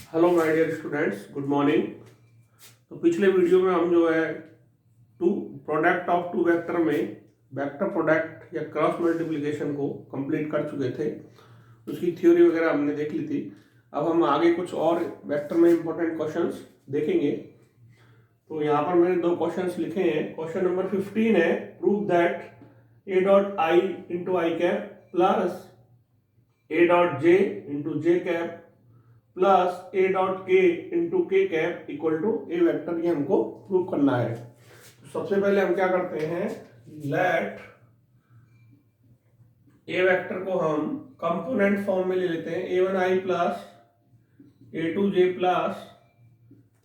Hello my dear students, good morning. तो पिछले video में हम जो है two product of two vector में वेक्टर प्रोडक्ट या क्रॉस मल्टीप्लिकेशन को कंप्लीट कर चुके थे। उसकी थ्योरी वगैरह हमने देख ली थी। अब हम आगे कुछ और वेक्टर में इंपॉर्टेंट क्वेश्चंस देखेंगे। तो यहाँ पर मैंने दो क्वेश्चंस लिखे हैं। क्वेश्चन नंबर 15 है, prove that a dot i into i cap plus a dot j into j cap plus a dot k into k cap equal to a vector, ये हमको प्रूव करना है। तो सबसे पहले हम क्या करते हैं, लेट ए वेक्टर को हम कंपोनेंट फॉर्म में ले लेते हैं। A one I plus A two J plus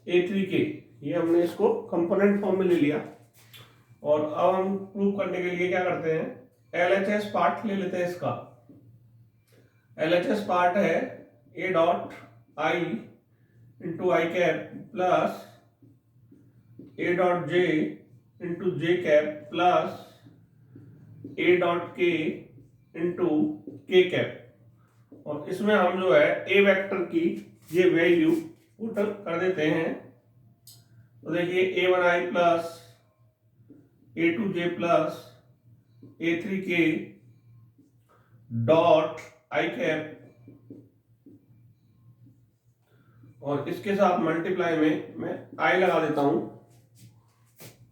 A three K, ये हमने इसको कंपोनेंट फॉर्म में ले लिया। और अब हम प्रूव करने के लिए क्या करते हैं, एलएचएस पार्ट ले लेते हैं। इसका एलएचएस पार्ट है A dot i into i cap plus a dot j into j cap plus a dot k into k cap. और इसमें हम जो है ए वेक्टर की ये वैल्यू पुट कर देते हैं। तो देखिए A one I plus A two J plus A three K dot I cap, और इसके साथ मल्टीप्लाई में मैं आई लगा देता हूं,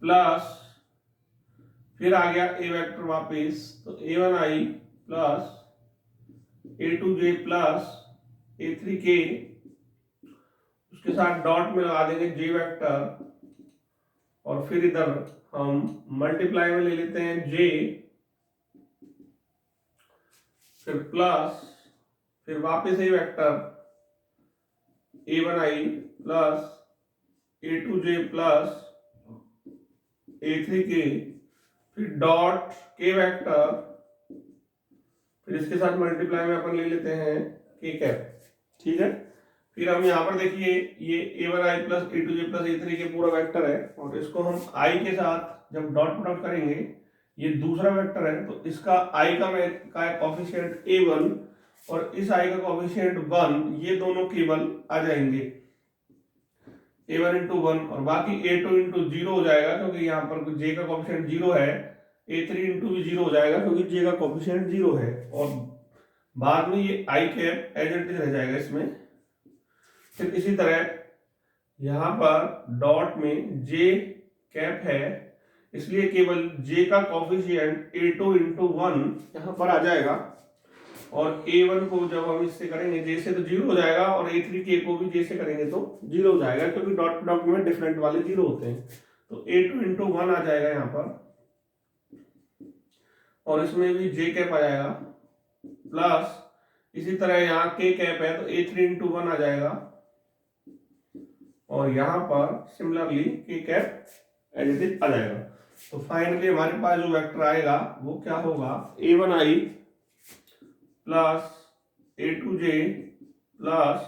प्लस फिर आ गया ए वेक्टर वापस। तो A one I plus A two J plus A three K, उसके साथ डॉट में लगा देंगे जे वेक्टर। और फिर इधर हम मल्टीप्लाई में ले लेते हैं जे, फिर प्लस, फिर वापस A vector A one I plus A two J plus A three K, फिर डॉट के वेक्टर, फिर इसके साथ मल्टीप्लाई में अपन ले लेते हैं के कैप। ठीक है, फिर हम यहाँ पर देखिए ये A one I plus A two J plus A three K पूरा वेक्टर है, और इसको हम आई के साथ जब डॉट प्रोडक्ट करेंगे, ये दूसरा वेक्टर है तो इसका आई का कोफिशिएंट ए वन और इस आई का कोफिशिएंट 1, ये दोनों केवल आ जाएंगे ए वन इंटू वन, और बाकी ए टू इंटू जीरो हो जाएगा क्योंकि यहाँ पर जे का कोफिशिएंट जीरो है। ए थ्री इंटू भी जीरो हो जाएगा क्योंकि जे का कोफिशिएंट जीरो है। और बाद में ये आई कैप एज इट इज रह जाएगा इसमें। फिर इसी तरह यहाँ पर डॉट में जे कैप है, इसलिए केवल जे का कोफिशिएंट ए टू इंटू वन यहाँ पर आ जाएगा। और a1 को जब हम इससे करेंगे जे से तो जीरो हो जाएगा, और a3 के को भी जे से करेंगे तो जीरो हो जाएगा क्योंकि डॉट प्रोडक्ट में डिफरेंट वाले जीरो होते हैं। तो a2 इंटू वन आ जाएगा यहाँ पर, और इसमें भी जे कैप आ जाएगा, प्लस इसी तरह यहाँ के कैप है तो a3 इंटू वन आ जाएगा, और यहाँ पर सिमिलरली के कैप एज इट इज आ जाएगा। तो फाइनली हमारे पास जो वेक्टर आएगा वो क्या होगा, A one I plus A two J plus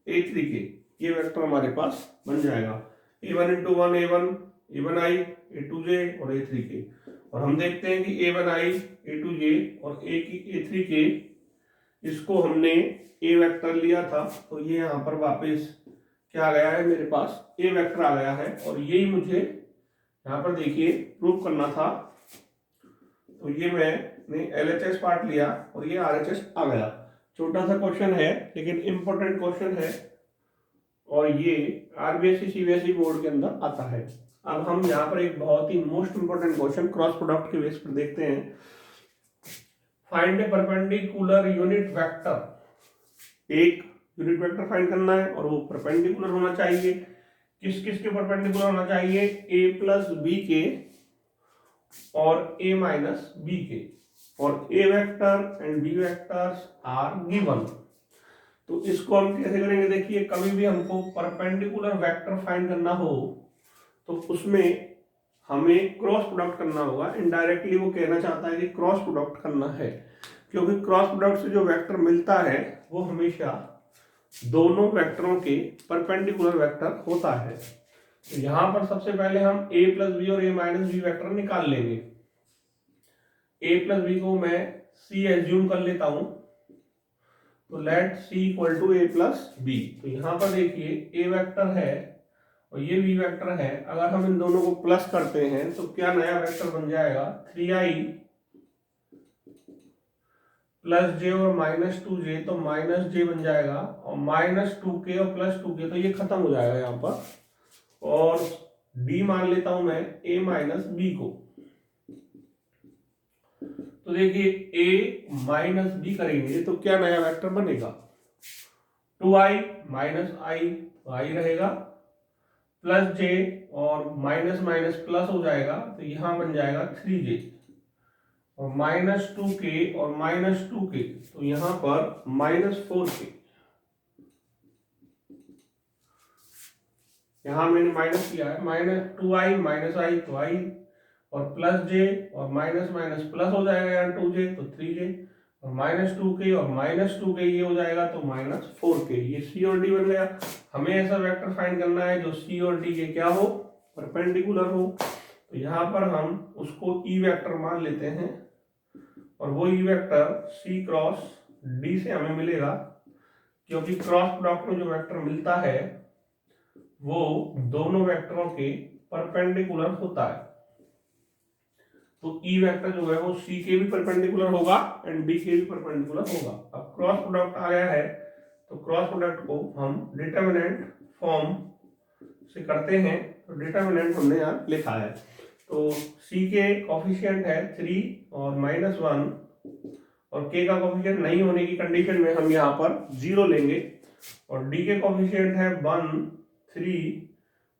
A three K, ये वेक्टर हमारे पास बन जाएगा। A one into one A one I A two J और ए थ्री के। और हम देखते हैं कि ए one I A two J और ए थ्री के, इसको हमने ए वेक्टर लिया था तो ये यहाँ पर वापस क्या आ गया है, मेरे पास ए वेक्टर आ गया है। और यही मुझे यहाँ पर देखिए प्रूव करना था। तो ये मैंने एलएचएस पार्ट लिया और ये आरएचएस आ गया। छोटा सा क्वेश्चन है लेकिन इंपॉर्टेंट क्वेश्चन है, और ये आरबीएसई सीबीएसई बोर्ड के अंदर आता है। अब हम यहाँ पर एक बहुत ही most important question cross product के बेस पर देखते हैं। Find A perpendicular unit vector. एक यूनिट वेक्टर फाइंड करना है और वो परपेंडिकुलर होना चाहिए। किस किस के परपेंडिकुलर होना चाहिए, ए प्लस बी के और a माइनस बी के, और a vector and b vectors are given. तो इसको हम कैसे करेंगे, देखिए कभी भी हमको परपेंडिकुलर वेक्टर फाइंड करना हो तो उसमें हमें क्रॉस प्रोडक्ट करना होगा। इनडायरेक्टली वो कहना चाहता है कि क्रॉस प्रोडक्ट करना है, क्योंकि क्रॉस प्रोडक्ट से जो वेक्टर मिलता है वो हमेशा दोनों वेक्टरों के परपेंडिकुलर वेक्टर होता है। तो यहां पर सबसे पहले हम a प्लस बी और a माइनस बी वेक्टर निकाल लेंगे। a प्लस बी को मैं c एज्यूम कर लेता हूं, तो let c equal to a plus b. तो यहाँ पर देखिए ए वेक्टर है और ये बी वेक्टर है, अगर हम इन दोनों को प्लस करते हैं तो क्या नया वेक्टर बन जाएगा 3i प्लस जे और माइनस 2j, तो माइनस जे बन जाएगा और माइनस 2k और प्लस 2k, तो ये खत्म हो जाएगा यहाँ पर। और d मान लेता हूं मैं a माइनस बी को। तो देखिए a माइनस बी करेंगे तो क्या नया वेक्टर बनेगा 2i माइनस आई, तो आई रहेगा प्लस जे और माइनस माइनस प्लस हो जाएगा, तो यहां बन जाएगा 3j और माइनस 2k और माइनस 2k, तो यहां पर माइनस 4k। यहां मैंने माइनस किया है, माइनस 2i माइनस आई तो आई और प्लस जे और माइनस माइनस प्लस हो जाएगा यहाँ 2j तो 3j और माइनस 2k और माइनस 2k ये हो जाएगा तो माइनस 4k। ये सी और डी बन गया। हमें ऐसा वेक्टर फाइंड करना है जो सी और डी के क्या हो, परपेंडिकुलर हो। तो यहाँ पर हम उसको ई वेक्टर मान लेते हैं और वो e vector c cross d से हमें मिलेगा, क्योंकि क्रॉस प्रोडक्ट में जो वेक्टर मिलता है वो दोनों वेक्टरों के परपेंडिकुलर होता है। तो ई वेक्टर जो है वो सी के भी परपेंडिकुलर होगा एंड डी के भी परपेंडिकुलर होगा। अब क्रॉस प्रोडक्ट आ गया है तो क्रॉस प्रोडक्ट को हम डिटरमिनेंट फॉर्म से करते हैं। तो डिटरमिनेंट हमने यहाँ लिखा है, तो सी के कॉफिशिएंट है 3 और -1 और के का कॉफिशिएंट नहीं होने की कंडीशन में हम यहाँ पर 0 लेंगे और डी के कॉफिशिएंट है 1, 3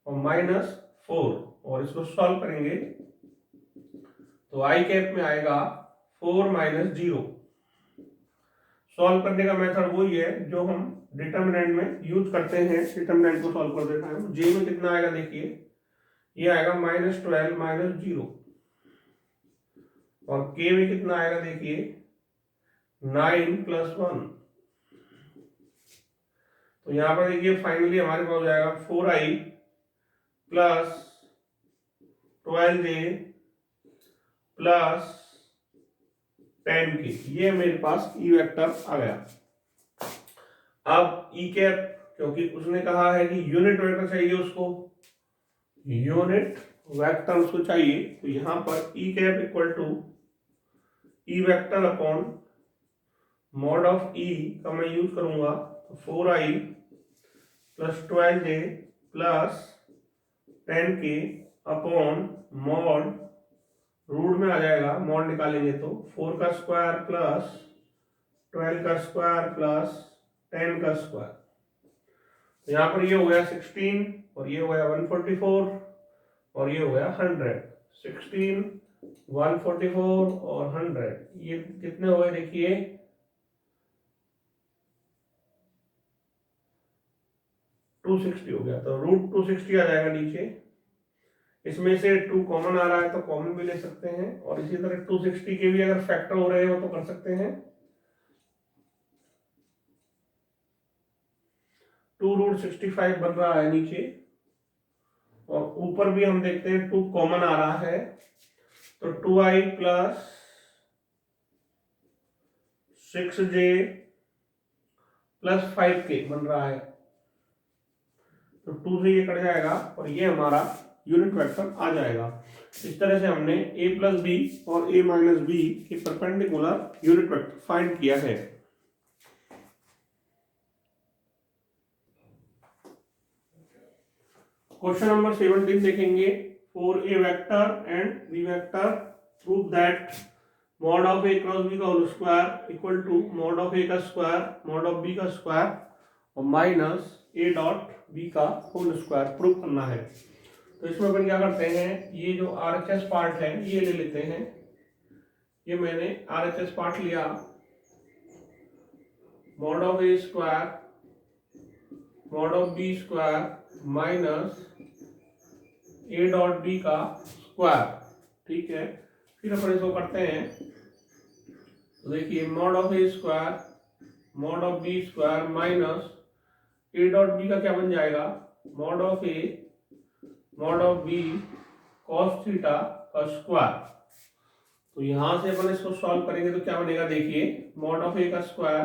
और -4 और इसको सॉल्व करेंगे तो आई कैप में आएगा 4 - 0। सॉल्व करने का मेथड वही है जो हम डिटरमिनेंट में यूज करते हैं। डिटरमिनेंट को सॉल्व करते टाइम जे में कितना आएगा देखिए, ये आएगा -12 - 0 और के में कितना आएगा देखिए 9 + 1। तो यहां पर देखिए फाइनली हमारे पास हो जाएगा 4i + 12j + 10k। ये मेरे पास ई वेक्टर आ गया। अब ई कैप, क्योंकि उसने कहा है कि यूनिट वेक्टर चाहिए उसको, यूनिट वेक्टर उसको चाहिए, तो यहां पर E cap equal to E vector upon mod of E का मैं यूज करूंगा, तो 4i + 12j + 10k upon mod, root में आ जाएगा, मॉड निकालेंगे तो 4 का स्क्वायर प्लस 12 का स्क्वायर प्लस 10 का स्क्वायर। तो यहाँ पर ये हो गया 16 और ये हो गया 144 और ये हो गया 100। 16, 144 और 100, ये कितने हो गए देखिए 260 हो गया। तो रूट 260 आ जाएगा नीचे। इसमें से 2 कॉमन आ रहा है तो कॉमन भी ले सकते हैं और इसी तरह 260 के भी अगर फैक्टर हो रहे हो तो कर सकते हैं। 2√65 बन रहा है नीचे और ऊपर भी हम देखते हैं 2 कॉमन आ रहा है, तो 2i + 6j + 5k बन रहा है। तो 2 से ये कट जाएगा और ये हमारा यूनिट वेक्टर आ जाएगा। इस तरह से हमने a + b और a - b के परपेंडिकुलर यूनिट वेक्टर फाइंड किया है। क्वेश्चन नंबर 17 देखेंगे। For a vector and b vector prove that mod of a cross b का whole square equal to mod of a का स्क्वायर मॉड ऑफ b का square और minus a dot b का whole square prove करना है। तो इसमें अपन क्या करते हैं, ये जो RHS पार्ट है ये ले लेते हैं। ये मैंने RHS पार्ट लिया, mod of a square mod of b square minus a dot b का स्क्वायर, ठीक है। फिर अपन इसको करते हैं, तो देखिए mod of a square mod of b square minus a dot b का क्या बन जाएगा mod of a mod of b cos theta का स्क्वायर। तो यहां से अपन इसको सॉल्व करेंगे तो क्या बनेगा देखिए, मॉड ऑफ a का स्क्वायर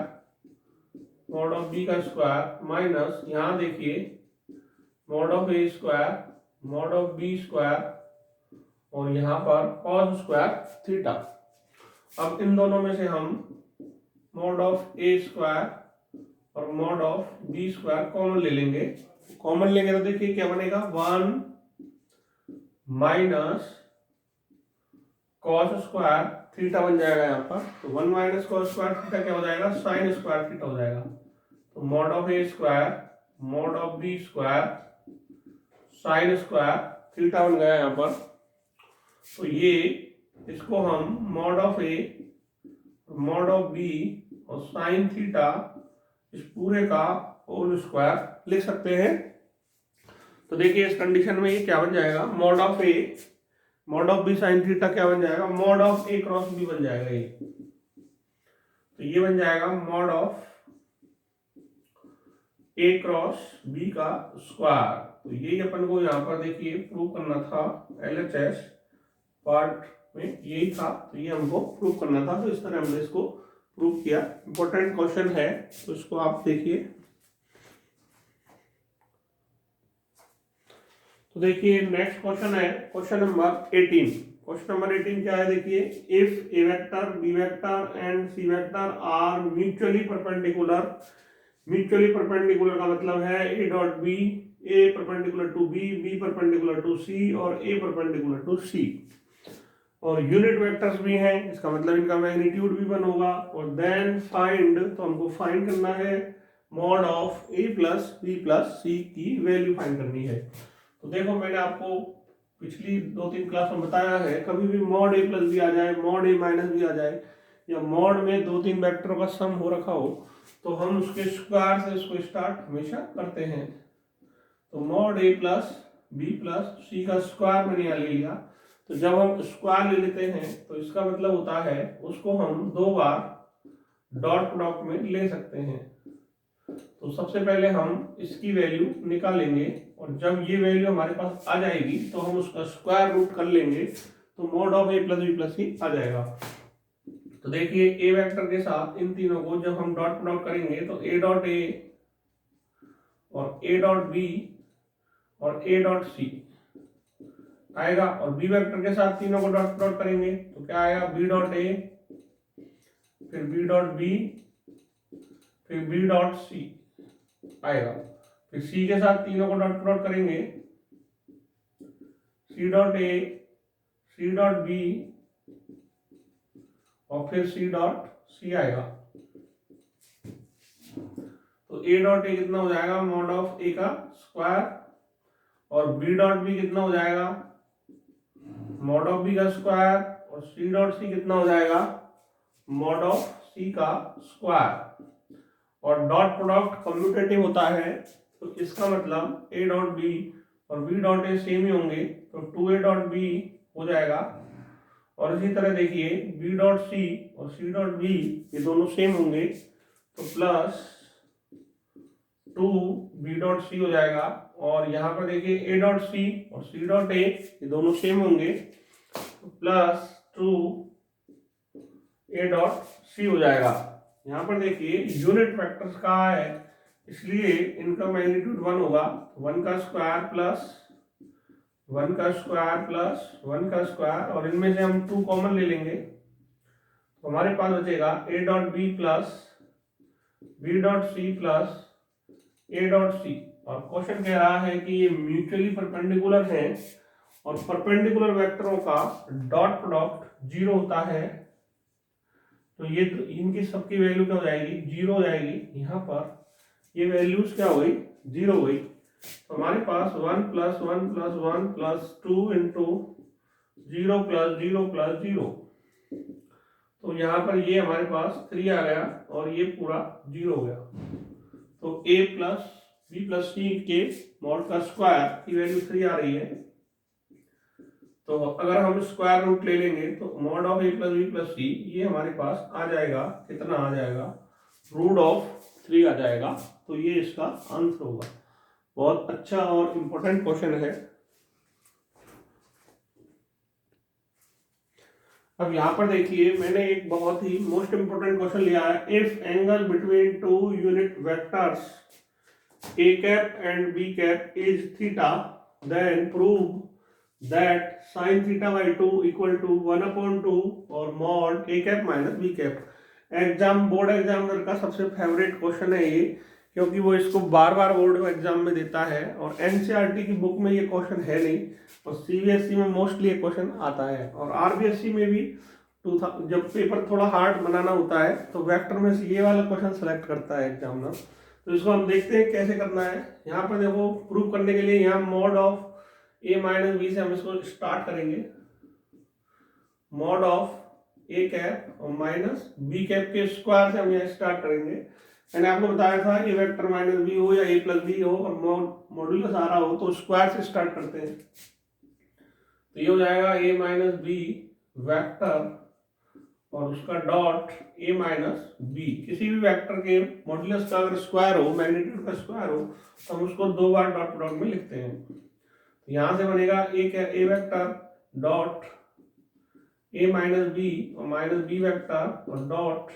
मॉड ऑफ बी का स्क्वायर माइनस यहाँ देखिए mod of a square mod of b square और यहाँ पर कॉस स्क्वायर थीटा। अब इन दोनों में से हम मॉड ऑफ ए स्क्वायर और mod of b square common ले लेंगे। कॉमन लेंगे तो देखिए क्या बनेगा 1 माइनस कॉस स्क्वायर थीटा बन जाएगा यहाँ पर। तो 1 माइनस कॉस स्क्वायर थीटा क्या हो जाएगा साइन स्क्वायर थीटा हो जाएगा। तो mod of a square mod of b square sine square theta बन गया यहाँ पर। तो ये इसको हम mod of a mod of b और साइन थीटा इस पूरे का होल स्क्वायर लिख सकते हैं। तो देखिए इस कंडीशन में ये क्या बन जाएगा mod of a mod of b sine theta क्या बन जाएगा mod of a cross b बन जाएगा ये। तो ये बन जाएगा mod of a cross b का स्क्वायर। तो यही अपन को यहाँ पर देखिए प्रूव करना था LHS पार्ट में यही था। तो ये हमको प्रूव करना था। तो इस तरह हमने इसको प्रूव किया। इंपॉर्टेंट क्वेश्चन है तो इसको आप देखिए। तो देखिए नेक्स्ट क्वेश्चन है क्वेश्चन नंबर 18। क्वेश्चन नंबर 18 क्या है देखिए if A vector B vector and C vector are mutually perpendicular. Mutually perpendicular का मतलब है A dot B A perpendicular to B B perpendicular to C और ए परपेंडिकुलर टू सी और unit vectors भी हैं। इसका मतलब इनका मैग्नीट्यूड भी 1 होगा। और देन फाइंड तो हमको फाइंड करना है mod of A plus B plus C की वैल्यू फाइंड करनी है। तो देखो मैंने आपको पिछली 2-3 क्लास में बताया है कभी भी मॉड ए प्लस बी आ जाए मॉड ए माइनस बी आ जाए या मॉड में 2-3 वेक्टरों का सम हो रखा हो तो हम उसके स्क्वायर से इसको स्टार्ट हमेशा करते हैं। तो मॉड ए प्लस बी प्लस सी का स्क्वायर मैंने यहाँ ले लिया। तो जब हम स्क्वायर ले लेते हैं तो इसका मतलब होता है उसको हम 2 बार डॉट प्रोडक्ट में ले सकते हैं। तो सबसे पहले हम इसकी वैल्यू निकालेंगे और जब ये वैल्यू हमारे पास आ जाएगी तो हम उसका स्क्वायर रूट कर लेंगे। तो mod of A plus B plus C आ जाएगा। तो देखिए ए वेक्टर के साथ इन तीनों को जब हम डॉट प्रोडक्ट करेंगे तो ए डॉट ए और ए डॉट बी और ए डॉट सी आएगा और बी वेक्टर के साथ तीनों को डॉट प्रोडक्ट करेंगे तो क्या आएगा बी डॉट ए फिर बी डॉट बी फिर बी डॉट सी आएगा। फिर सी के साथ तीनों को डॉट प्रोडक्ट करेंगे c dot a c dot b और फिर सी डॉट सी आएगा। तो ए डॉट ए कितना हो जाएगा मॉड ऑफ ए का स्क्वायर और बी डॉट बी कितना हो जाएगा मॉड ऑफ बी का स्क्वायर और सी डॉट सी कितना हो जाएगा मॉड ऑफ सी का स्क्वायर। और डॉट प्रोडक्ट कम्यूटेटिव होता है तो इसका मतलब ए डॉट बी और बी डॉट ए सेम ही होंगे तो 2a डॉट बी हो जाएगा। और इसी तरह देखिए बी डॉट सी और सी डॉट बी ये दोनों सेम होंगे तो प्लस 2 बी डॉट सी हो जाएगा। और यहाँ पर देखिए ए डॉट सी और सी डॉट ए ये दोनों सेम होंगे तो प्लस 2 ए डॉट सी हो जाएगा। यहाँ पर देखिए यूनिट वेक्टर्स कहाँ है इसलिए इनका मैग्नीट्यूड 1 होगा। 1 का स्क्वायर प्लस 1 का स्क्वायर प्लस 1 का स्क्वायर और इनमें से हम 2 कॉमन ले लेंगे तो हमारे पास बचेगा a dot b plus b dot c plus a dot c. और क्वेश्चन कह रहा है कि ये म्यूचुअली परपेंडिकुलर है और परपेंडिकुलर वेक्टरों का डॉट प्रोडक्ट 0 होता है। तो ये इनकी सबकी वैल्यू क्या हो जाएगी 0 हो जाएगी। यहाँ पर ये वैल्यूज क्या हो गई 0 हो गई। तो हमारे पास 1 plus 1 plus 1 plus 2 into 0 plus 0 plus 0। तो यहाँ पर ये हमारे पास 3 आ गया और ये पूरा 0 हो गया। तो a प्लस बी प्लस सी के मॉड का स्क्वायर की वैल्यू 3 आ रही है। तो अगर हम स्क्वायर रूट ले लेंगे तो mod of A plus B plus C ये हमारे पास आ जाएगा कितना आ जाएगा रूट ऑफ 3 आ जाएगा। तो ये इसका आंसर होगा। बहुत अच्छा और इम्पोर्टेंट क्वेश्चन है। अब यहाँ पर देखिए मैंने एक बहुत ही मोस्ट इंपोर्टेंट क्वेश्चन लिया है, if angle between two unit vectors A cap and B cap is theta then prove that sine theta by 2 equal to 1/2 और mod A cap minus B cap. Exam board examiner का सबसे favourite question है ये, क्योंकि वो इसको बार बार board exam में देता है और एनसीईआरटी की बुक में ये क्वेश्चन है नहीं, और सीबीएसई में मोस्टली ये क्वेश्चन आता है, और आरबीएसई में भी जब पेपर थोड़ा हार्ड बनाना होता है तो वेक्टर में से ये वाला क्वेश्चन सेलेक्ट करता है एग्जामिनर। तो इसको हम देखते हैं कैसे करना है। यहाँ पर देखो प्रूव करने के लिए यहाँ mod of a minus b से हम इसको स्टार्ट करेंगे, मॉड ऑफ ए कैप और माइनस बी कैप के स्क्वायर से हम यहाँ स्टार्ट करेंगे। मैंने आपको बताया था कि वेक्टर माइनस बी हो या ए प्लस बी हो और मॉड्यूलस आ रहा हो तो स्क्वायर से स्टार्ट करते हैं। तो ये हो जाएगा ए माइनस बी वेक्टर और उसका डॉट ए माइनस बी। किसी भी वेक्टर के मॉड्यूलस का अगर स्क्वायर हो, मैग्नीट्यूड का स्क्वायर हो, तो हम उसको 2 बार डॉट डॉट में लिखते हैं। तो यहाँ से बनेगा A vector dot A minus B और माइनस बी वेक्टर और डॉट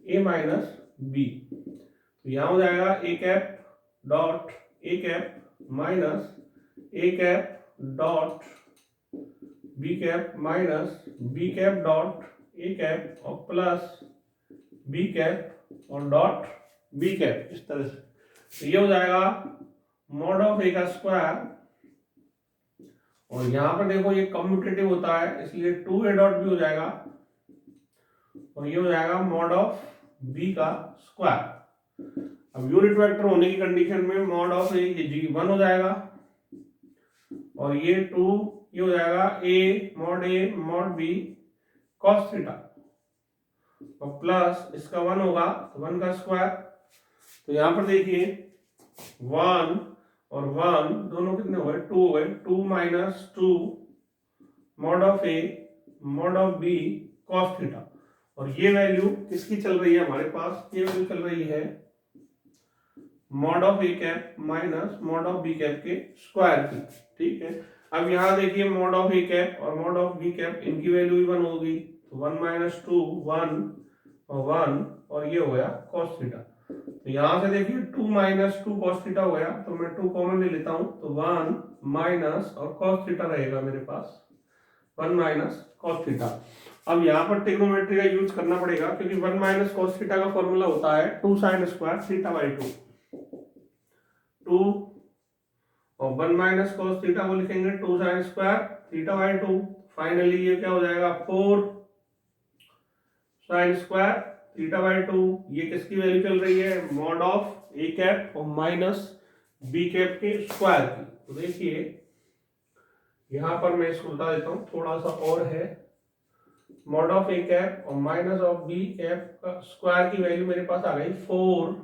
ए माइनस बी। तो यहाँ हो जाएगा A cap dot A cap minus A cap dot B cap minus B cap dot A cap और प्लस बी कैप और dot B cap, इस तरह से। तो ये हो जाएगा मॉड ऑफ ए का स्क्वायर, और यहाँ पर देखो ये कम्यूटेटिव होता है इसलिए 2a डॉट बी हो जाएगा, और ये हो जाएगा मॉड ऑफ बी का स्क्वायर। अब यूनिट वेक्टर होने की कंडीशन में मॉड ऑफ ए जी 1 हो जाएगा, और ये 2 ये हो जाएगा A mod B cos theta, और प्लस इसका 1 होगा तो 1 का स्क्वायर। तो यहाँ पर देखिए 1 और 1 दोनों कितने हो गए, 2 हो गए, 2 minus 2 mod of a mod of b cos theta, और ये वैल्यू किसकी चल रही है हमारे पास, ये वैल्यू चल रही है mod of a cap minus mod of b cap के स्क्वायर की। ठीक है, अब यहाँ देखिए मॉड ऑफ ए कैप और मॉड ऑफ बी कैप इनकी वैल्यू भी 1 होगी, तो 1 माइनस 2 1 और 1 और ये हो गया कॉस थीटा। तो यहाँ से देखिए 2 माइनस 2 कॉस थीटा हो गया, तो मैं 2 कॉमन ले लेता हूँ, तो 1 माइनस और कॉस थीटा रहेगा मेरे पास 1 माइनस कॉस थीटा। अब यहाँ पर ट्रिग्नोमेट्री का यूज करना पड़ेगा, क्योंकि 1 माइनस कॉस थीटा का फॉर्मूला होता है 2 साइन स्क्वायर थीटा बाई 2 और 1 माइनस कॉस थीटा को लिखेंगे 2 sign square theta by 2। Finally ये क्या हो जाएगा 4 साइन स्क्वायर थीटा बाई 2। ये किसकी वैल्यू चल रही है, मॉड ऑफ ए कैप और माइनस बी कैप के स्क्वायर की। तो देखिए यहां पर मैं इसको बता देता हूं थोड़ा सा और है, मॉड ऑफ ए कैप और माइनस ऑफ बी कैप का स्क्वायर की वैल्यू मेरे पास आ गई 4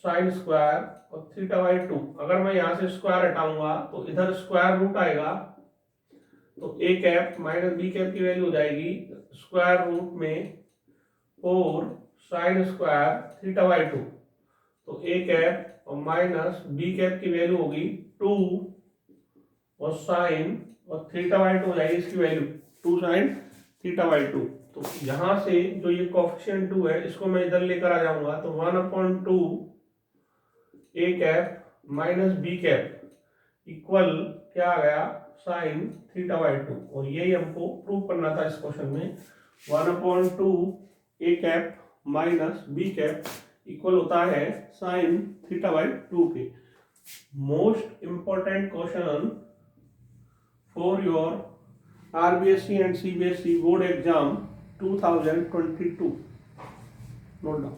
साइन स्क्वायर और थीटा बाई 2। अगर मैं यहाँ से स्क्वायर हटाऊंगा तो इधर स्क्वायर रूट आएगा, तो ए कैप माइनस बी कैप की वैल्यू हो जाएगी स्क्वायर रूट में 4 साइन स्क्वायर थीटा बाई 2। तो ए कैप और माइनस बी कैप की वैल्यू होगी 2 और साइन और थीटा बाई 2 हो जाएगी इसकी वैल्यू 2 साइन थीटा बाई 2। तो यहाँ से जो ये कोएफिशिएंट 2 है इसको मैं इधर लेकर आ जाऊंगा, तो 1/2 A cap minus B cap equal क्या आ गया साइन थीटा बाई 2। और यही हमको प्रूव करना था इस क्वेश्चन में, 1/2 A cap minus B cap equal होता है साइन थीटा बाई 2 के। Most important question for your RBSc and CBSE board exam 2022. Note down.